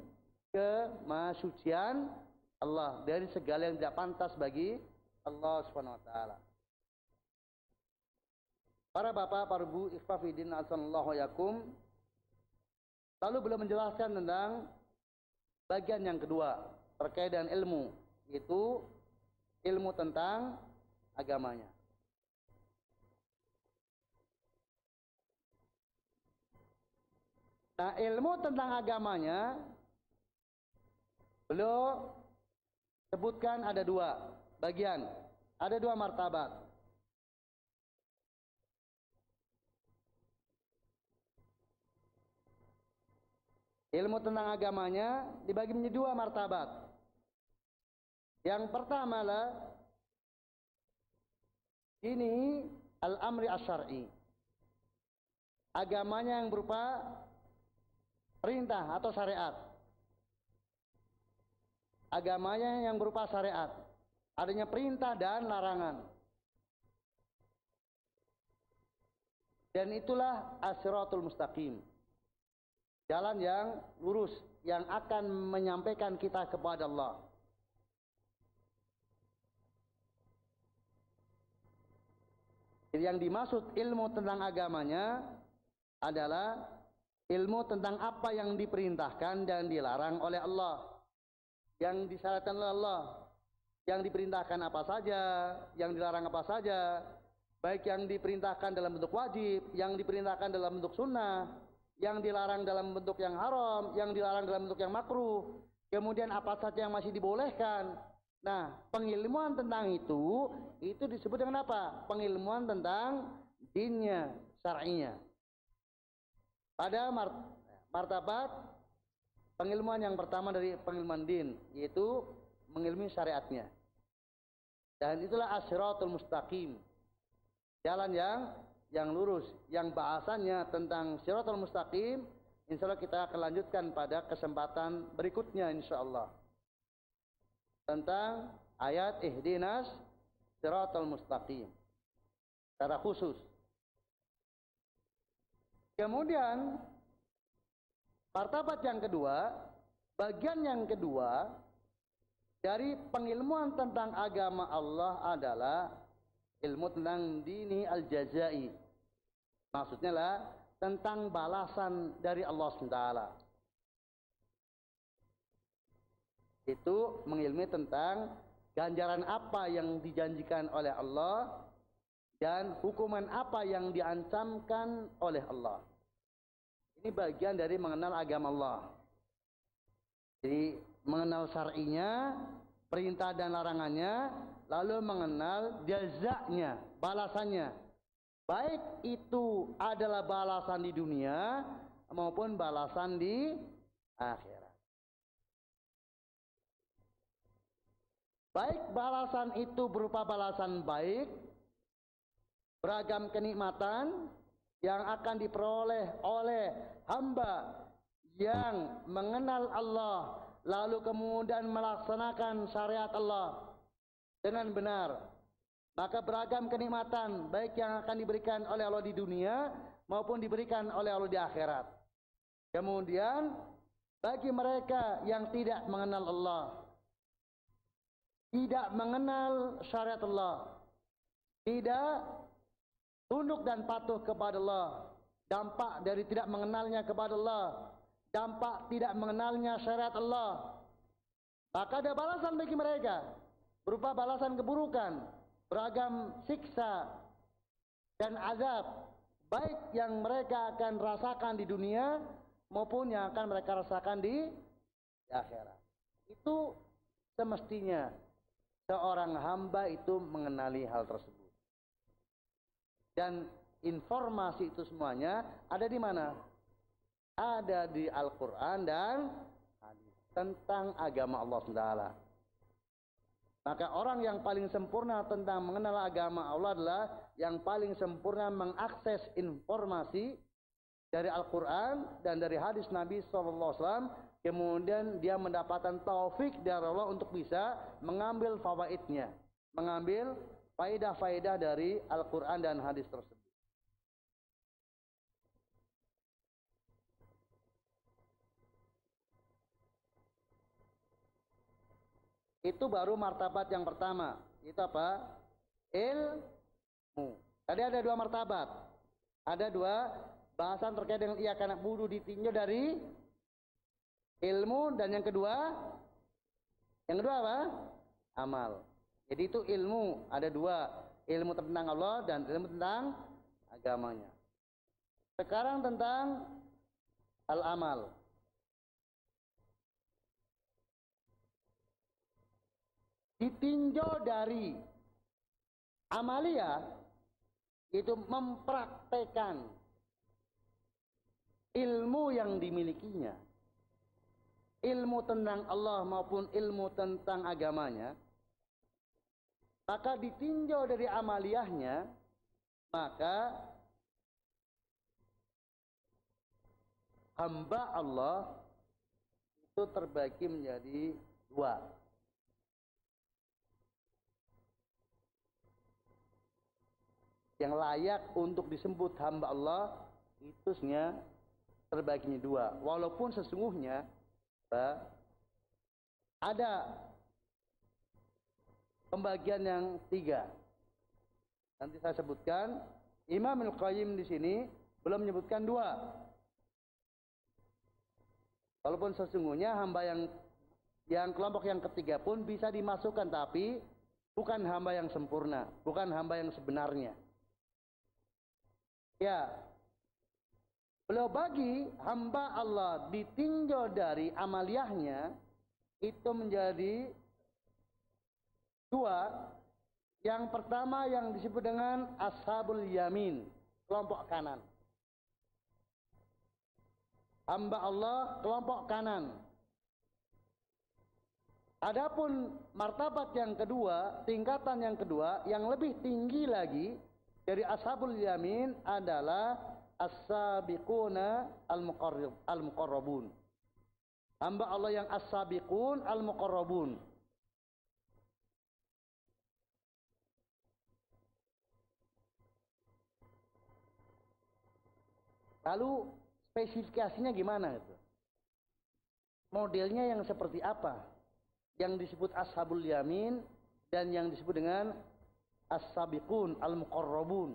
S1: kemasucian Allah, dari segala yang tidak pantas bagi Allah Subhanahu wa taala. Para bapak, para ibu, ikhwah fillah, azanallahu yakum. Lalu beliau menjelaskan tentang bagian yang kedua terkait dengan ilmu, yaitu ilmu tentang agamanya. Nah, ilmu tentang agamanya beliau sebutkan ada dua bagian, ada dua martabat. Ilmu tentang agamanya dibagi menjadi dua martabat. Yang pertama adalah ini al-amri asy-syar'i. Agamanya yang berupa perintah atau syariat. Agamanya yang berupa syariat. Adanya perintah dan larangan. Dan itulah as-siratul mustaqim. Jalan yang lurus yang akan menyampaikan kita kepada Allah. Jadi yang dimaksud ilmu tentang agamanya adalah ilmu tentang apa yang diperintahkan dan dilarang oleh Allah. Yang disyaratkan oleh Allah. Yang diperintahkan apa saja, yang dilarang apa saja. Baik yang diperintahkan dalam bentuk wajib, yang diperintahkan dalam bentuk sunnah, yang dilarang dalam bentuk yang haram, yang dilarang dalam bentuk yang makruh, kemudian apa saja yang masih dibolehkan. Nah, pengilmuan tentang itu disebut dengan apa? Pengilmuan tentang dinnya, syar'inya. Pada martabat pengilmuan yang pertama dari pengilmuan din, yaitu mengilmui syariatnya. Dan itulah as-siratul mustaqim. Jalan yang lurus, yang bahasannya tentang siratul mustaqim, insyaallah kita akan lanjutkan pada kesempatan berikutnya insyaallah. Tentang ayat ihdinas siratul mustaqim secara khusus. Kemudian martabat yang kedua, bagian yang kedua dari pengilmuan tentang agama Allah adalah ilmu tentang dini al-jazai. Maksudnya lah tentang balasan dari Allah SWT. Itu mengilmi tentang ganjaran apa yang dijanjikan oleh Allah dan hukuman apa yang diancamkan oleh Allah. Ini bagian dari mengenal agama Allah. Jadi mengenal syar'inya, perintah dan larangannya, lalu mengenal jazaknya, balasannya. Baik itu adalah balasan di dunia maupun balasan di akhirat. Baik balasan itu berupa balasan baik, beragam kenikmatan yang akan diperoleh oleh hamba yang mengenal Allah lalu kemudian melaksanakan syariat Allah dengan benar, maka beragam kenikmatan baik yang akan diberikan oleh Allah di dunia maupun diberikan oleh Allah di akhirat. Kemudian bagi mereka yang tidak mengenal Allah, tidak mengenal syariat Allah, tidak tunduk dan patuh kepada Allah, dampak dari tidak mengenalnya kepada Allah, dampak tidak mengenalnya syariat Allah, maka ada balasan bagi mereka berupa balasan keburukan, beragam siksa dan azab, baik yang mereka akan rasakan di dunia maupun yang akan mereka rasakan di akhirat. Itu semestinya seorang hamba itu mengenali hal tersebut. Dan informasi itu semuanya ada di mana? Ada di Al-Quran dan hadis tentang agama Allah SWT. Maka orang yang paling sempurna tentang mengenal agama Allah adalah yang paling sempurna mengakses informasi dari Al-Quran dan dari hadis Nabi SAW. Kemudian dia mendapatkan taufik dari Allah untuk bisa mengambil fawaidnya, mengambil faedah-faedah dari Al-Quran dan hadis tersebut. Itu baru martabat yang pertama. Itu apa? Ilmu. Tadi ada dua martabat. Ada dua bahasan terkait dengan iyyaka na'budu ditinjau dari ilmu, dan yang kedua apa? Amal. Jadi itu ilmu ada dua, ilmu tentang Allah dan ilmu tentang agamanya. Sekarang tentang al-amal. Ditinjau dari amalia, itu mempraktekan ilmu yang dimilikinya, ilmu tentang Allah maupun ilmu tentang agamanya. Maka ditinjau dari amaliyahnya, maka hamba Allah itu terbagi menjadi dua. Yang layak untuk disebut hamba Allah itu sebenarnya terbagi menjadi dua. Walaupun sesungguhnya ada pembagian yang tiga. Nanti saya sebutkan. Imam Al-Qayyim di sini belum menyebutkan dua. Walaupun sesungguhnya hamba yang kelompok yang ketiga pun bisa dimasukkan, tapi bukan hamba yang sempurna, bukan hamba yang sebenarnya. Ya, beliau bagi hamba Allah ditinjau dari amaliyahnya itu menjadi dua. Yang pertama yang disebut dengan ashabul yamin, kelompok kanan. Hamba Allah kelompok kanan. Adapun martabat yang kedua, tingkatan yang kedua yang lebih tinggi lagi dari ashabul yamin adalah as-sabiquna al-muqarrabun. Hamba Allah yang as-sabiqun al-muqarrabun. Lalu spesifikasinya gimana itu? Modelnya yang seperti apa? Yang disebut ashabul yamin dan yang disebut dengan as-sabiqun al-muqarrabun.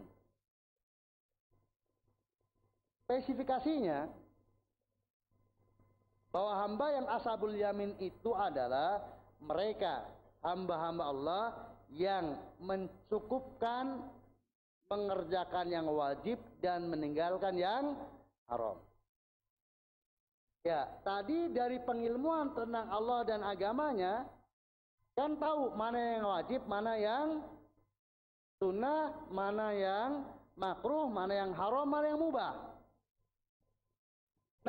S1: Spesifikasinya bahwa hamba yang ashabul yamin itu adalah mereka hamba-hamba Allah yang mencukupkan mengerjakan yang wajib dan meninggalkan yang haram. Ya, tadi dari pengilmuan tentang Allah dan agamanya kan tahu mana yang wajib, mana yang sunnah, mana yang makruh, mana yang haram, mana yang mubah.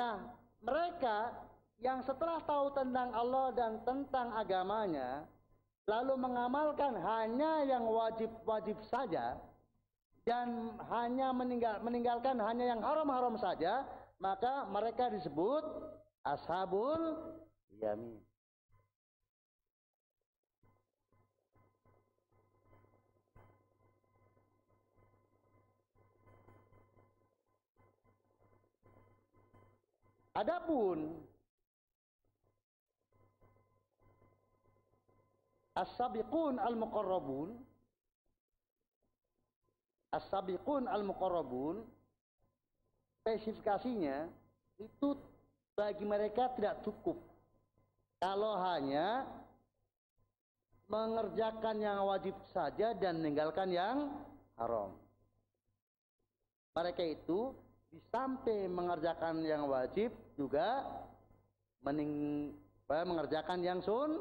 S1: Nah, mereka yang setelah tahu tentang Allah dan tentang agamanya lalu mengamalkan hanya yang wajib-wajib saja dan hanya meninggalkan hanya yang haram-haram saja, maka mereka disebut ashabul yamin. Adapun as-sabiqun al-muqarrabun, as-sabiqun al-muqarrabun, spesifikasinya itu bagi mereka tidak cukup kalau hanya mengerjakan yang wajib saja dan meninggalkan yang haram. Mereka itu di samping mengerjakan yang wajib juga mengerjakan yang sunnah.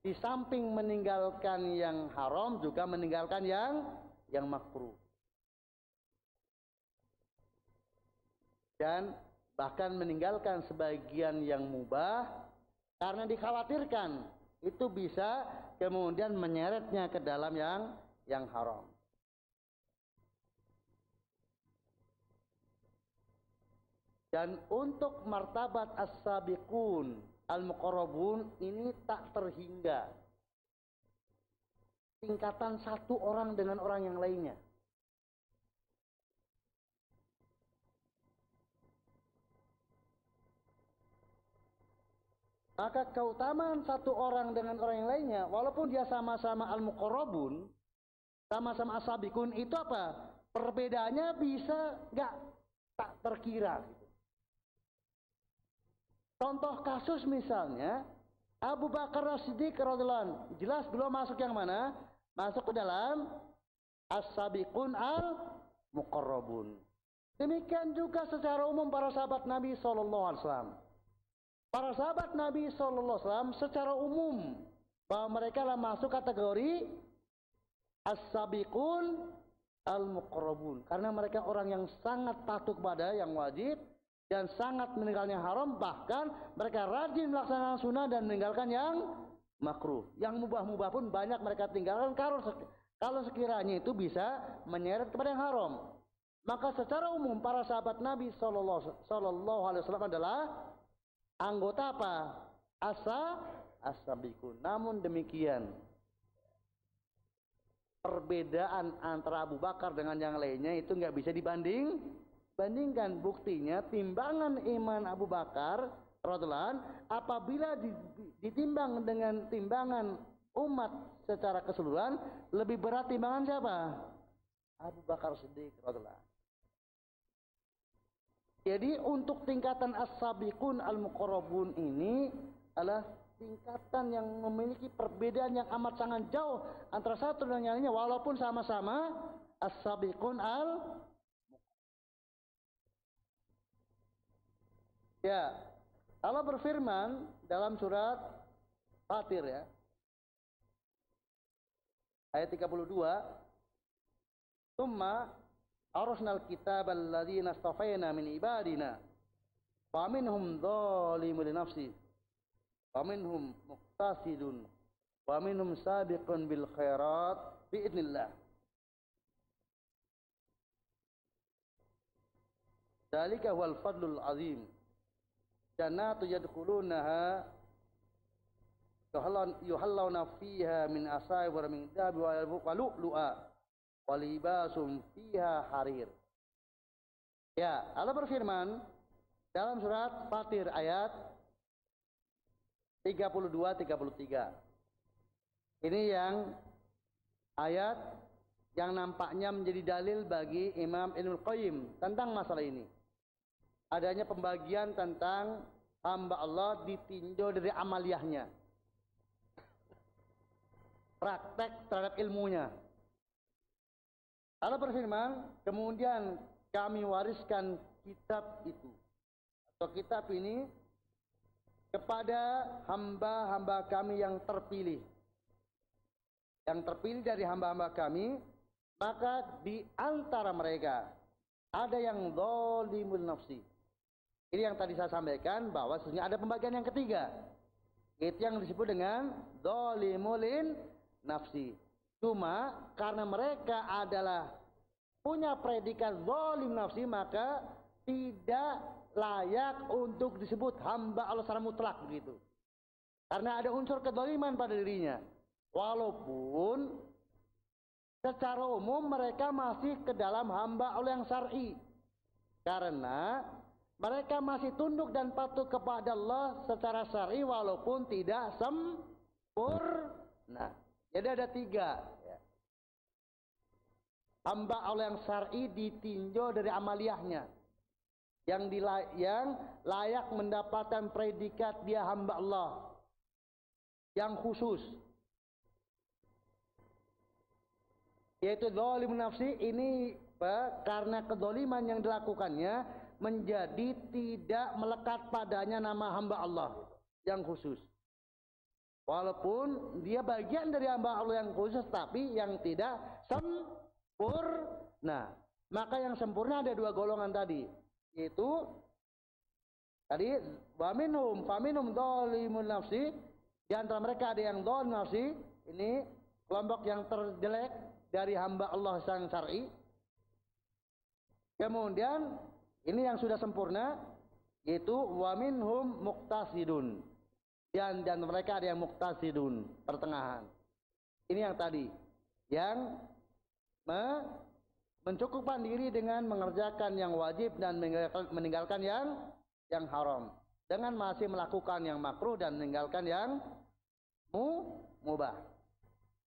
S1: Di samping meninggalkan yang haram juga meninggalkan yang makruh. Dan bahkan meninggalkan sebagian yang mubah karena dikhawatirkan itu bisa kemudian menyeretnya ke dalam yang haram. Dan untuk martabat as-sabiqun al-muqarrabun ini tak terhingga tingkatan satu orang dengan orang yang lainnya. Maka keutamaan satu orang dengan orang yang lainnya, walaupun dia sama-sama al-muqarrabun, sama-sama as-sabiqun, itu apa? Perbedaannya bisa nggak tak terkira. Gitu. Contoh kasus misalnya, Abu Bakar As-Siddiq radhiyallahu anhu, jelas beliau masuk yang mana? Masuk ke dalam as-sabiqun al-muqarrabun. Demikian juga secara umum para sahabat Nabi SAW. Para sahabat Nabi SAW secara umum bahwa mereka lah masuk kategori as-sabiqun al-muqarrabun. Karena mereka orang yang sangat patuh kepada yang wajib dan sangat meninggalnya haram. Bahkan mereka rajin melaksanakan sunnah dan meninggalkan yang makruh. Yang mubah-mubah pun banyak mereka tinggalkan kalau sekiranya itu bisa menyeret kepada yang haram. Maka secara umum para sahabat Nabi Sallallahu Alaihi Wasallam adalah anggota apa? As-sabiqun. Namun demikian, perbedaan antara Abu Bakar dengan yang lainnya itu nggak bisa dibandingkan. Buktinya timbangan iman Abu Bakar radhiyallahu anhu apabila ditimbang dengan timbangan umat secara keseluruhan lebih berat timbangan siapa? Abu Bakar Siddiq radhiyallahu anhu. Jadi untuk tingkatan as-sabiqun al-muqarrabun ini adalah tingkatan yang memiliki perbedaan yang amat sangat jauh antara satu dan yang lainnya walaupun sama-sama as-sabiqun Ya, Allah berfirman dalam surat Fatir ya. Ayat 32, "Tsumma arsalnal kitabal ladzina astafaina min ibadina faminhum dzalimun li nafsi wa minhum muqtasidun wa minhum sabiqun bil khairat biidznillah." Dzalika huwal fadlul azim. Jannatu yadkhulunaha yuhallawna fiha min asawir min dhahabi wa lu'lu'a wa libasum fiha harir. Ya, Allah berfirman dalam surat Fatir ayat 32-33. Ini yang ayat yang nampaknya menjadi dalil bagi Imam Ibnul Qayyim tentang masalah ini. Adanya pembagian tentang hamba Allah ditinjau dari amaliyahnya, praktek terhadap ilmunya. Allah berfirman, kemudian kami wariskan kitab itu atau kitab ini kepada hamba-hamba kami yang terpilih dari hamba-hamba kami. Maka di antara mereka ada yang zalimun nafsi. Ini yang tadi saya sampaikan bahwa sesungguhnya ada pembagian yang ketiga. Itu yang disebut dengan zalimulin nafsi. Cuma karena mereka adalah punya predikat zalim nafsi, maka tidak layak untuk disebut hamba Allah secara mutlak begitu. Karena ada unsur kezaliman pada dirinya. Walaupun secara umum mereka masih ke dalam hamba Allah yang syar'i. Karena mereka masih tunduk dan patuh kepada Allah secara syar'i walaupun tidak sempurna. Jadi ada tiga. Ya. Hamba Allah yang syar'i ditinjau dari amaliyahnya. Yang layak mendapatkan predikat dia hamba Allah. Yang khusus. Yaitu zalimun nafsi ini karena kezaliman yang dilakukannya menjadi tidak melekat padanya nama hamba Allah yang khusus. Walaupun dia bagian dari hamba Allah yang khusus, tapi yang tidak sempurna. Maka yang sempurna ada dua golongan tadi, yaitu tadi faminhum dzalimun nafsi. Di antara mereka ada yang zalim nafsi. Ini kelompok yang terjelek dari hamba Allah yang syar'i. Kemudian ini yang sudah sempurna, yaitu wa minhum muqtasidun. Dan mereka ada yang muqtasidun, pertengahan. Ini yang tadi, yang mencukupkan diri dengan mengerjakan yang wajib dan meninggalkan yang haram. dengan masih melakukan yang makruh dan meninggalkan yang mubah.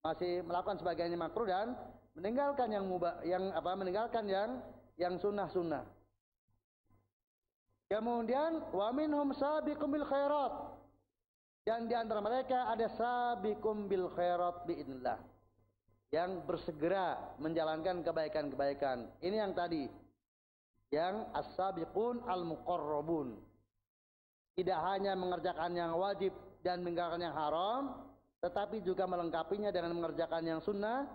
S1: Masih melakukan sebagian yang makruh dan meninggalkan yang mubah, meninggalkan yang sunnah-sunnah. Kemudian wa minhum sabiqum bil khairat. Dan di antara mereka ada sabiqum bil khairat biidznillah, yang bersegera menjalankan kebaikan-kebaikan. Ini yang tadi, yang as-sabiqun al-muqarrabun. Tidak hanya mengerjakan yang wajib dan meninggalkan yang haram, tetapi juga melengkapinya dengan mengerjakan yang sunnah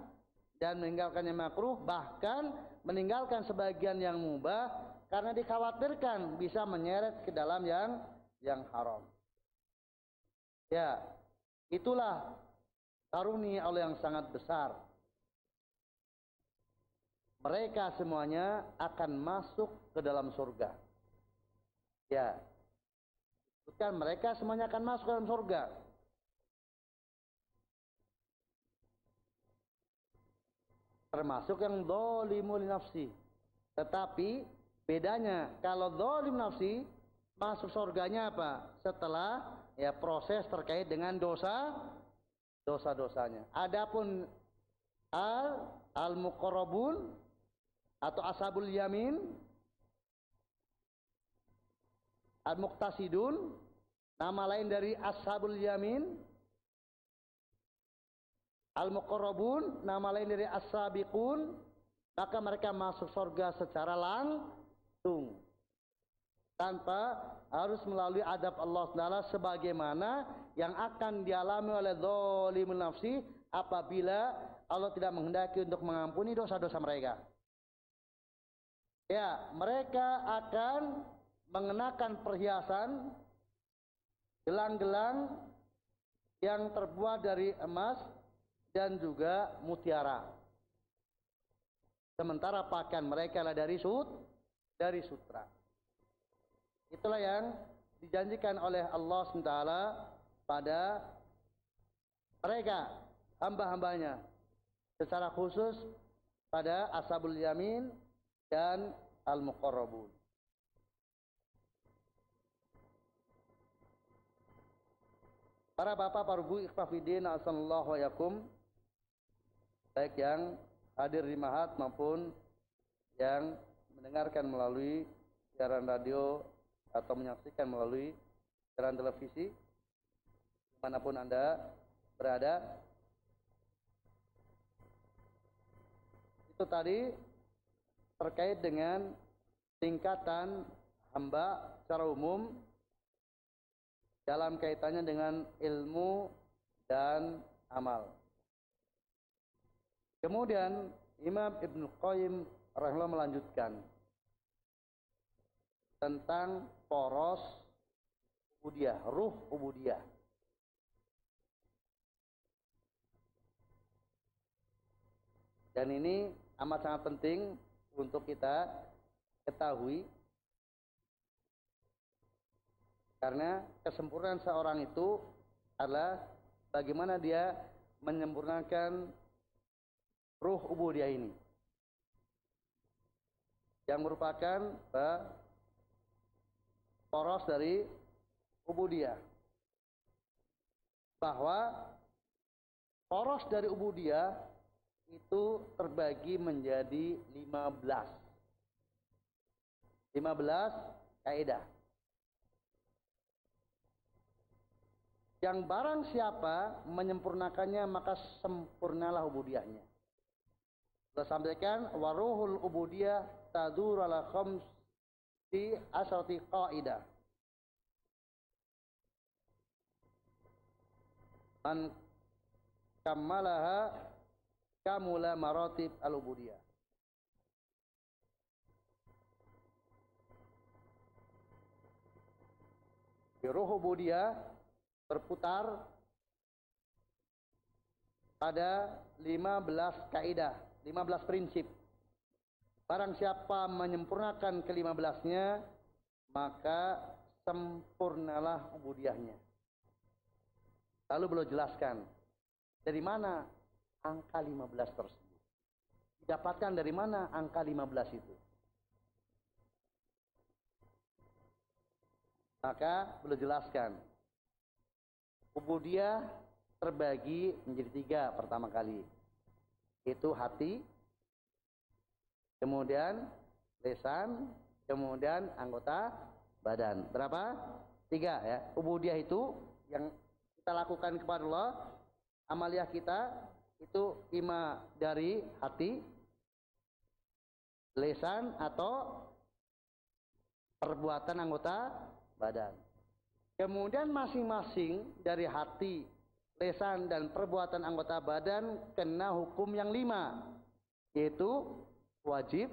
S1: dan meninggalkan yang makruh, bahkan meninggalkan sebagian yang mubah karena dikhawatirkan bisa menyeret ke dalam yang haram. Ya, itulah karunia Allah yang sangat besar. Mereka semuanya akan masuk ke dalam surga. Ya, bukan mereka semuanya akan masuk ke dalam surga. Termasuk yang dzalimu li nafsi. Tetapi bedanya kalau zalim nafsi masuk surganya apa? Setelah proses terkait dengan dosa-dosanya. Adapun al-muqarrabun atau ashabul yamin, al-muqtasidun, nama lain dari ashabul yamin, al-muqarrabun, nama lain dari as-sabiqun, maka mereka masuk surga secara langsung tanpa harus melalui adab Allah Taala sebagaimana yang akan dialami oleh zalimul nafsi apabila Allah tidak menghendaki untuk mengampuni dosa-dosa mereka. Ya, mereka akan mengenakan perhiasan, gelang-gelang yang terbuat dari emas dan juga mutiara. Sementara pakaian mereka adalah dari sutra. Itulah yang dijanjikan oleh Allah SWT pada mereka, hamba-hambanya. Secara khusus pada ashabul yamin dan al-muqarrabun. Para bapak, para ibu, ikhwafidin, asallallahu yakum, baik yang hadir di mahat maupun yang mendengarkan melalui siaran radio atau menyaksikan melalui siaran televisi, dimanapun Anda berada. Itu tadi terkait dengan tingkatan hamba secara umum dalam kaitannya dengan ilmu dan amal. Kemudian Imam Ibnu Qayyim rahimahullah melanjutkan tentang poros ubudiyah, ruh ubudiyah. Dan ini amat sangat penting untuk kita ketahui, karena kesempurnaan seorang itu adalah bagaimana dia menyempurnakan ruh ubudiyah ini, yang merupakan poros dari ubudiyah. Bahwa poros dari ubudiyah itu terbagi menjadi 15 kaidah. Yang barang siapa menyempurnakannya maka sempurnalah ubudiyahnya. Kita sampaikan waruhul ubudiyah tadur ala khamsi asrati qaidah. Man kammalaha kamula maratib al-ubudiyah. Ruh ubudiyah berputar pada 15 kaidah, 15 prinsip. Barang siapa menyempurnakan ke-15-nya, maka sempurnalah ubudiyahnya. Lalu beliau jelaskan dari mana angka 15 tersebut. Didapatkan dari mana angka 15 itu? Maka boleh jelaskan. Ubudiyah terbagi menjadi 3 pertama kali. Itu hati, kemudian lisan, kemudian anggota badan. Berapa? 3 ya. Ubudiyah itu yang kita lakukan kepada Allah, amaliyah kita itu 5 dari hati, lisan atau perbuatan anggota badan. Kemudian masing-masing dari hati, lisan dan perbuatan anggota badan kena hukum yang 5, yaitu wajib,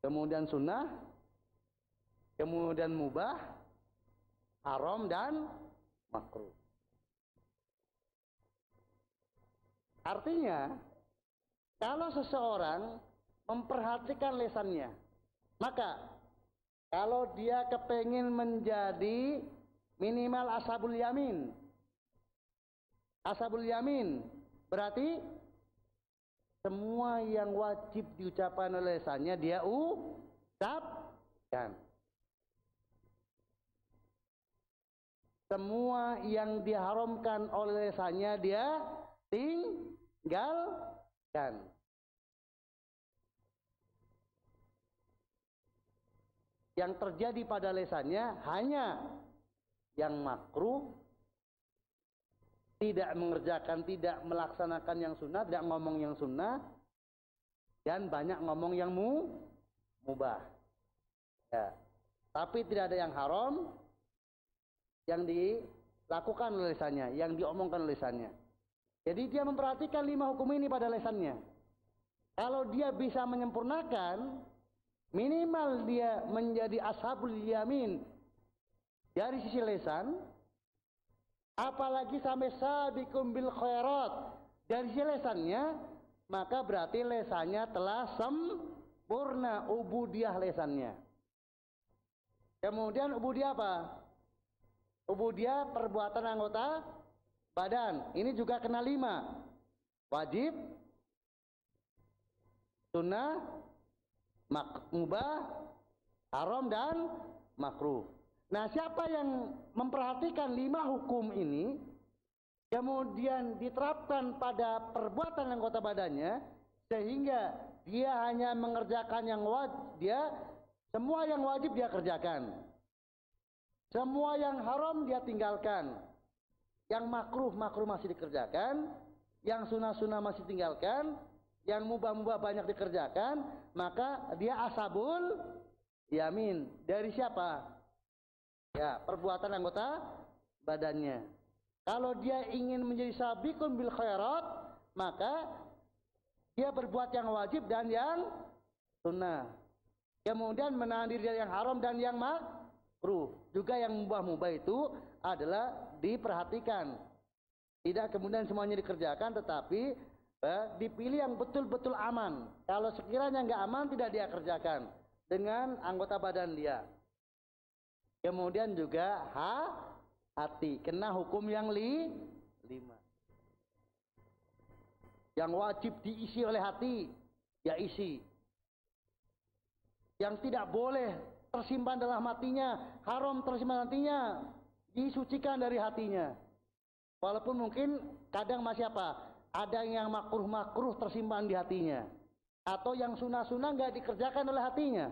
S1: kemudian sunnah, kemudian mubah, haram dan makruh. Artinya, kalau seseorang memperhatikan lisannya, maka kalau dia kepengin menjadi minimal ashabul yamin. Ashabul yamin berarti semua yang wajib diucapkan oleh lisannya dia ucapkan. Semua yang diharamkan oleh lisannya dia tinggalkan. Yang terjadi pada lisannya hanya yang makruh, tidak mengerjakan, tidak melaksanakan yang sunnah, tidak ngomong yang sunnah, dan banyak ngomong yang mubah. Ya. Tapi tidak ada yang haram yang dilakukan oleh lisannya, yang diomongkan oleh lisannya. Jadi dia memperhatikan 5 hukum ini pada lisannya. Kalau dia bisa menyempurnakan, minimal dia menjadi ashabul yamin dari sisi lisan, apalagi sampai sabiqum bil khairat dari sisi lisannya, maka berarti lisannya telah sempurna ubudiyah lisannya. Kemudian ubudiyah apa? Ubudiyah perbuatan anggota badan. Ini juga kena 5. Wajib, sunnah, mubah, haram dan makruh. Nah, siapa yang memperhatikan 5 hukum ini, kemudian diterapkan pada perbuatan anggota badannya, sehingga dia hanya mengerjakan yang wajib, semua yang wajib dia kerjakan, semua yang haram dia tinggalkan, yang makruh masih dikerjakan, yang sunnah masih tinggalkan, yang mubah banyak dikerjakan, maka dia ashabul yamin. Dari siapa? Ya, perbuatan anggota badannya. Kalau dia ingin menjadi sabiqun bil khairat, maka dia berbuat yang wajib dan yang sunnah. Kemudian menahan diri dari yang haram dan yang makruh. Juga yang mubah itu adalah diperhatikan. Tidak kemudian semuanya dikerjakan, tetapi dipilih yang betul-betul aman. Kalau sekiranya nggak aman, tidak dia kerjakan dengan anggota badan dia. Kemudian juga hati, kena hukum yang 5. Yang wajib diisi oleh hati, ya isi. Yang tidak boleh tersimpan dalam hatinya, haram tersimpan hatinya, disucikan dari hatinya. Walaupun mungkin kadang masih ada yang makruh tersimpan di hatinya, atau yang sunnah nggak dikerjakan oleh hatinya,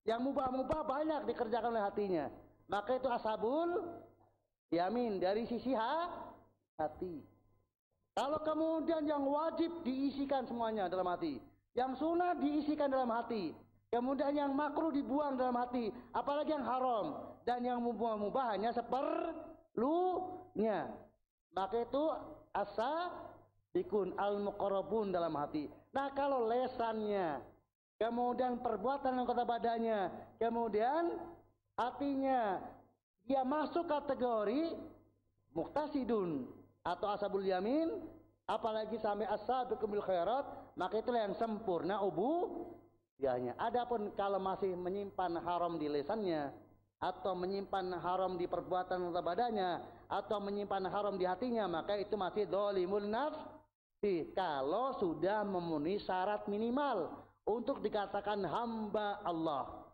S1: yang mubah banyak dikerjakan oleh hatinya, maka itu ashabul yamin dari sisi hati. Kalau kemudian yang wajib diisikan semuanya dalam hati, yang sunnah diisikan dalam hati, kemudian yang makruh dibuang dalam hati, apalagi yang haram, dan yang mubah hanya seperlunya, maka itu bikun al-muqarrabun dalam hati. Nah, kalau lesannya, kemudian perbuatan anggota badannya, kemudian hatinya, dia masuk kategori muqtasidun atau ashabul yamin, apalagi sampai as-sabiqul bil khairat, maka itulah yang sempurna ubudiyahnya. Adapun kalau masih menyimpan haram di lisannya, atau menyimpan haram di perbuatan anggota badannya, atau menyimpan haram di hatinya, maka itu masih dzalimun nafsi. Kalau sudah memenuhi syarat minimal untuk dikatakan hamba Allah.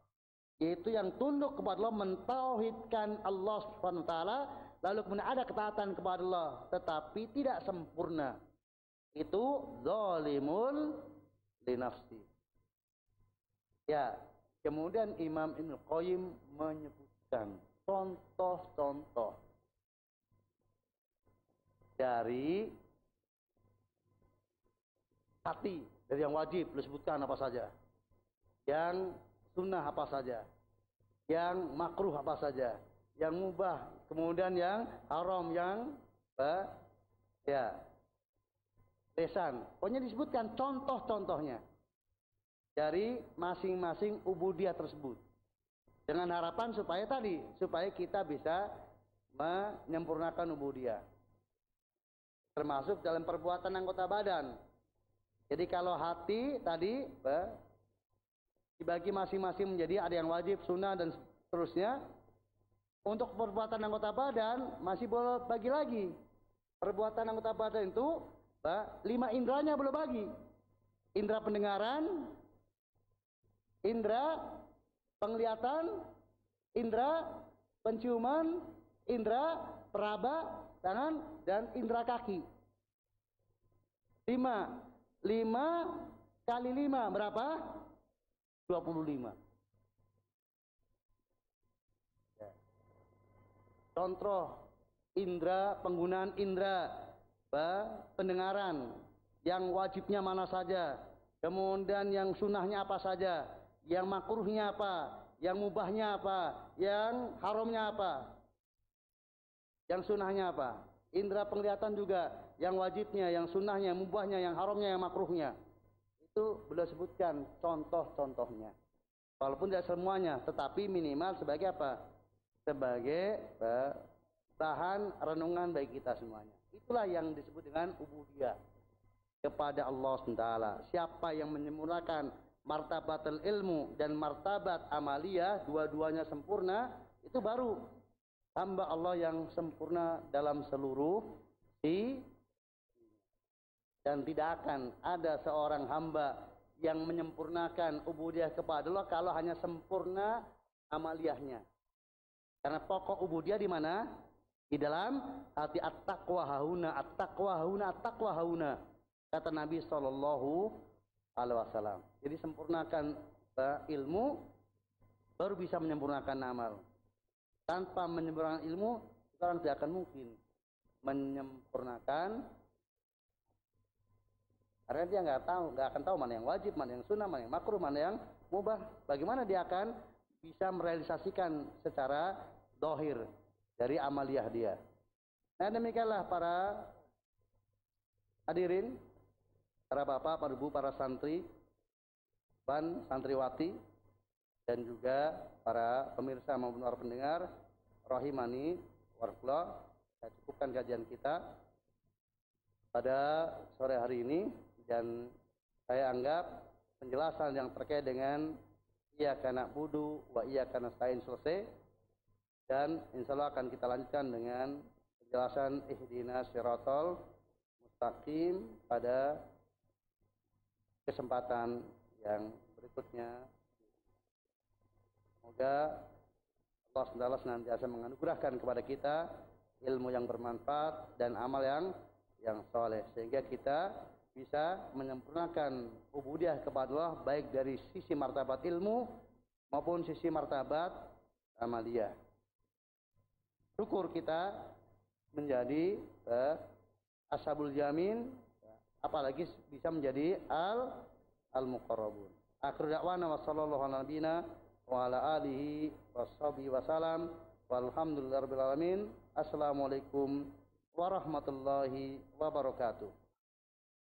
S1: yaitu yang tunduk kepada Allah, mentauhidkan Allah Subhanahu wa taala, lalu kemudian ada ketaatan kepada Allah tetapi tidak sempurna, itu zalimul li nafsi. Ya, kemudian Imam Ibnu Qayyim menyebutkan contoh-contoh dari hati, dari yang wajib disebutkan apa saja, yang sunnah apa saja, yang makruh apa saja, yang mubah, kemudian yang haram, yang lesan. Pokoknya disebutkan contoh-contohnya dari masing-masing ubudiyah tersebut, dengan harapan supaya kita bisa menyempurnakan ubudiyah, termasuk dalam perbuatan anggota badan. Jadi kalau hati tadi dibagi masing-masing menjadi ada yang wajib, sunnah dan seterusnya. Untuk perbuatan anggota badan masih boleh bagi lagi. Perbuatan anggota badan itu 5 indranya boleh bagi. Indra pendengaran, indra penglihatan, indra penciuman, indra peraba tangan, dan indra kaki. 5 kali 5 berapa? 25. Ya. Contoh indra, penggunaan indra pendengaran, yang wajibnya mana saja, kemudian yang sunnahnya apa saja, yang makruhnya apa, yang mubahnya apa, yang haramnya apa, yang sunnahnya apa. Indra penglihatan juga, yang wajibnya, yang sunnahnya, yang mubahnya, yang haramnya, yang makruhnya. Itu beliau sebutkan contoh-contohnya. Walaupun tidak semuanya, tetapi minimal sebagai apa? Sebagai bahan renungan bagi kita semuanya. Itulah yang disebut dengan ubudiyah kepada Allah SWT. Siapa yang menyempurnakan martabatul ilmu dan martabat amaliyah, dua-duanya sempurna, itu baru hamba Allah yang sempurna dalam seluruh dan tidak akan ada seorang hamba yang menyempurnakan ubudiyah kepada Allah kalau hanya sempurna amaliyahnya. Karena pokok ubudiyah di mana? Di dalam hati, at-taqwa hauna, at-taqwa hauna, at-taqwa hauna. Kata Nabi SAW. Jadi sempurnakan ilmu, baru bisa menyempurnakan amal. Tanpa menyempurnakan ilmu, orang tidak akan mungkin menyempurnakan. Karena dia nggak akan tahu mana yang wajib, mana yang sunnah, mana yang makruh, mana yang mubah. Bagaimana dia akan bisa merealisasikan secara dohir dari amaliyah dia. Nah, demikianlah para hadirin, para bapak, para ibu, para santri, dan santriwati, dan juga para pemirsa maupun para pendengar, rahimani warahmatullah. Saya cukupkan kajian kita pada sore hari ini. Dan saya anggap penjelasan yang terkait dengan iyyaka na'budu wa iyyaka nasta'in selesai, dan insyaallah akan kita lanjutkan dengan penjelasan ihdinas siratal mustaqim pada kesempatan yang berikutnya. Semoga Allah SWT senantiasa menganugerahkan kepada kita ilmu yang bermanfaat dan amal yang soleh, sehingga kita bisa menyempurnakan ubudiyah kepada Allah baik dari sisi martabat ilmu maupun sisi martabat amaliyah. Syukur kita menjadi ashabul yamin, apalagi bisa menjadi al-muqarrabun. Akhir da'wana wa sallallahu ala nabiyina wa ala alihi washabihi wasallam walhamdulillahirabbil alamin. Assalamualaikum warahmatullahi wabarakatuh.